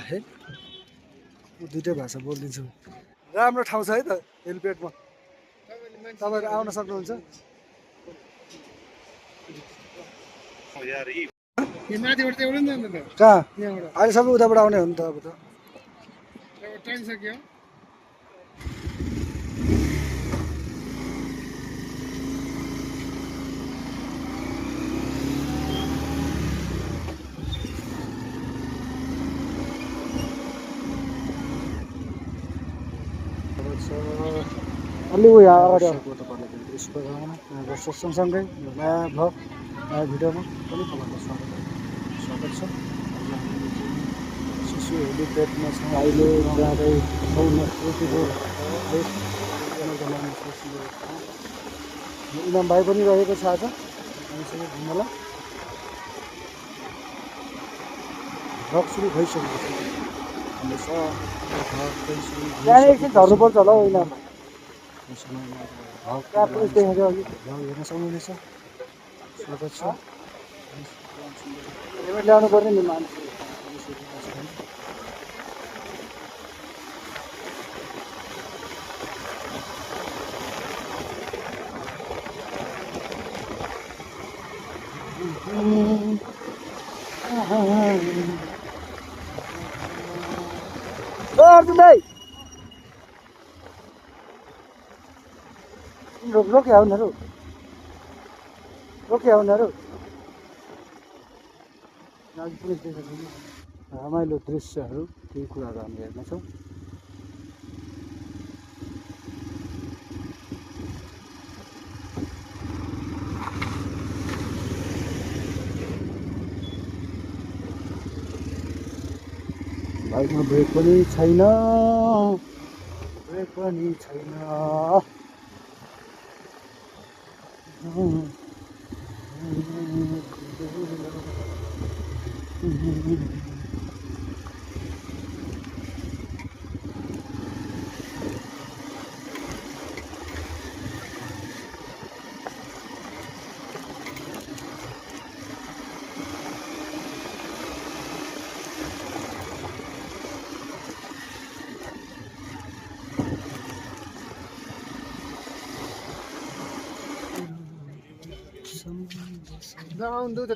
है म दुईटै भाषा बोलिदिन्छु राम्रो ठाउँ छ है त हेलिप्याडमा तपाईहरु आउन सक्नुहुन्छ माथिबाट चाहिँ एउटा नि त कहाँ यहाँबाट अहिले सबै उताबाट आउने हो नि त अब त टाइम सक्यो अलि उयो अगाडि आउनु शुभकामना नयाँ वर्ष सँगसँगै नयाँ भ्लग नयाँ भिडियोमा पनि तपाईँलाई स्वागत छ शिशु हेलिप्याडमा छौँ अहिले जाँदै इनाम भाइ पनि रहेको छ आज हामीसँग घुम्नलाई भ्लग सुरु भइसकेको छ एकछिन झर्नुपर्छ होला हौ इनाममा हेर्न सक्नुहुनेछ स्वागत छ हेलमेट ल्याउनु पर्ने नि मान्छे अर्जुन भाइ रोके आउनहरू पुलिस रमाइलो दृश्यहरू केही कुराहरू हामी हेर्नेछौँ बाइकमा ब्रेक पनि छैन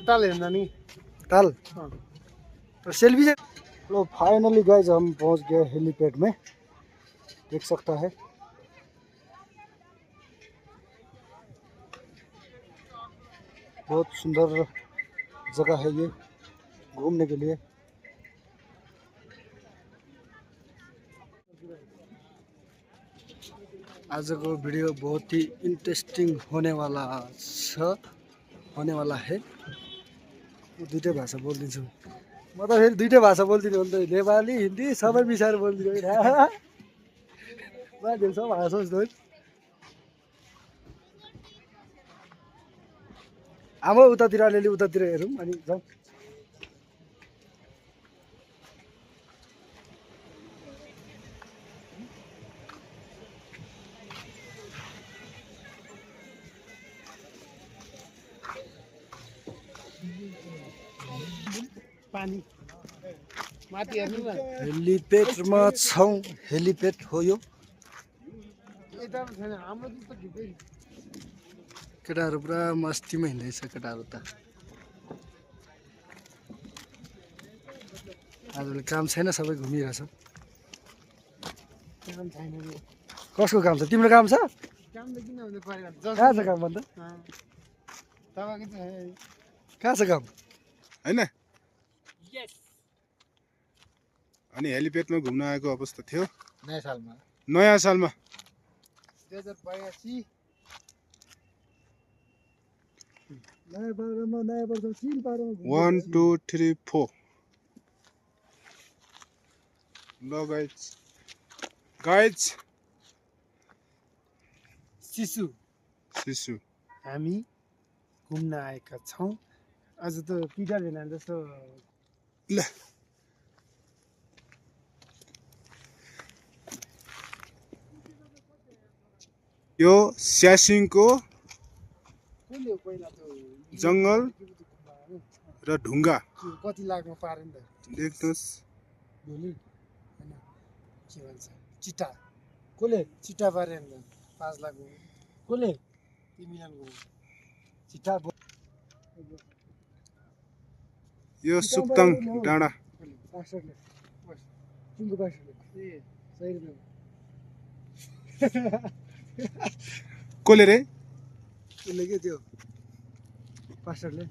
ताल हेर्दा नि ताल सेल्फी लो फाइनली गाइस हम पहुंच गए हेलीपैड में देख सकता है बहुत सुंदर जगह है ये घूमने के लिए आज को वीडियो बहुत ही इंटरेस्टिंग होने वाला है दुईटै भाषा बोलिदिन्छु म त फेरि दुईटै भाषा बोलिदिनु हो नि त नेपाली हिन्दी सबै मिसाएर बोलिदिनु मान्छेहरू सब हाँसोस् न आमा उतातिर अलिअलि उतातिर हेरौँ अनि जाउँ पानी माथि हेर्नु न हेलिप्याडमा छौँ हेलिप्याड हो यो यता छैन हाम्रो जस्तो ढुकै केटाहरू पुरा मस्तीमा हिँड्दैछ केटाहरू त आजले काम छैन सबै घुमिरहेछ काम छैन कसको काम छ तिम्रो काम छ काम त किन हुनु पर्यो कहाँ छ काम भन्दा तपाईँको चाहिँ कहाँ छ काम हैन अनि हेलिप्याडमा घुम्न आएको अवस्था थियो नयाँ सालमा 2082 1 2 3 4 ल गाइज शिशु हामी घुम्न आएका छौँ आज त पिटा भेना जस्तो ल यो स्यासिङको जङ्गल र ढुङ्गा कति लाग्नु पारेन त देख्नुहोस् धोली होइन के भन्छ चिट्टा कसले चिट्टा पारे अन्त 5 लाख हो कसले तिमीलाको चिठा यो सुक्ताङ डाँडा पास्टरले कुनको पास्टरले ए सही रुपियाँ कसले रे उसले के त्यो पास्टरले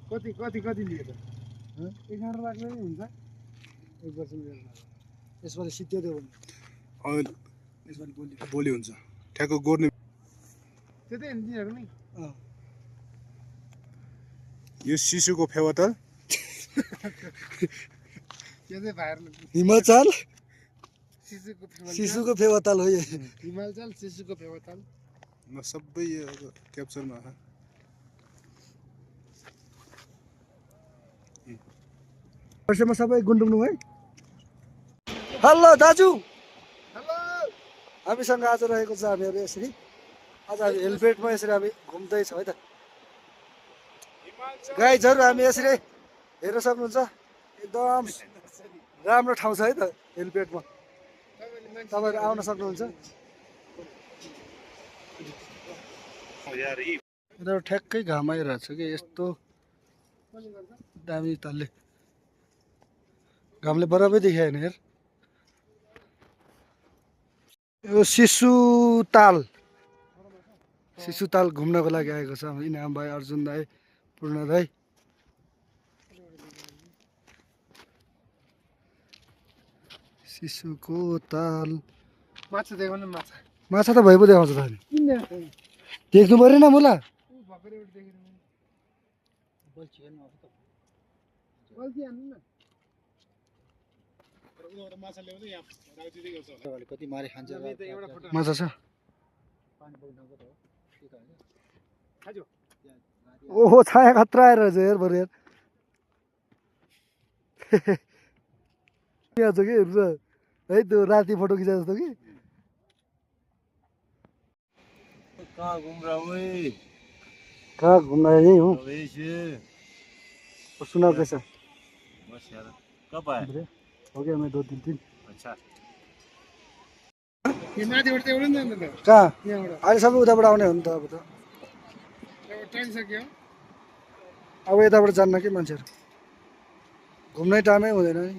कति कति कति लियो त हँ? 11 लाख नै हुन्छ 1 वर्ष यसपालि सित्यो त्यो भन्नु अहिले यसपालि बोली भोलि हुन्छ ठ्याक्क गोर्ने त्यतै हुन्छ तिनीहरू नि यो शिशुको फेवाताल त्यो चाहिँ भाइरल हिमाचल शिशुको शिशुको फेवाताल हो यो हिमाचल शिशुको फेवाताल म सबै यो अब क्याप्चरमा वर्षमा सबै गुन्डुङ्नु है हेलो दाजु हेलो हामीसँग आज रहेको छ हामीहरू यसरी आज हामी हेलमेटमा यसरी हामी घुम्दैछौँ है त गाइजहरू हामी यसरी हेर्न सक्नुहुन्छ एकदम राम्रो ठाउँ छ है त हेलपेटमा तपाईँहरू आउन सक्नुहुन्छ यता ठ्याक्कै घाम आइरहेको छ कि यस्तो दामी तलले घामले बराबै देखाएन हेर यो शिशुताल घुम्नको लागि आएको छ इनाम भाइ अर्जुन दाई पूर्ण दाई शिशुको ताल माछा देखाउनु माछा माछा त भइ पो देखाउँछ त अनि किन देख्नु परेन मुला भर्खर एउटा देखेर गल्ती हान्नु न कति मारे खान्छ हामी त एउटा फोटो माछा छ खाजो ओहो छाया खतरा आएर हेर बरु हेर यहाँ छ कि हेर्नु है त्यो राति फोटो खिचा जस्तो कि कहाँ घूम रहा हूँ भाई? कहाँ घुम्न यही हूँ अवेश और सुनाओ कैसा बस यार कब आए? हो गया मैं 2-3 दिन अच्छा यो माथिबाट चाहिँ एउटा नि अन्त त कहाँ यहाँबाट अहिले सबै उताबाट आउने हो नि त अब त अब टाइसक्यो अब यताबाट जान्न कि मान्छेहरू घुम्नै टाइमै हुँदैन नि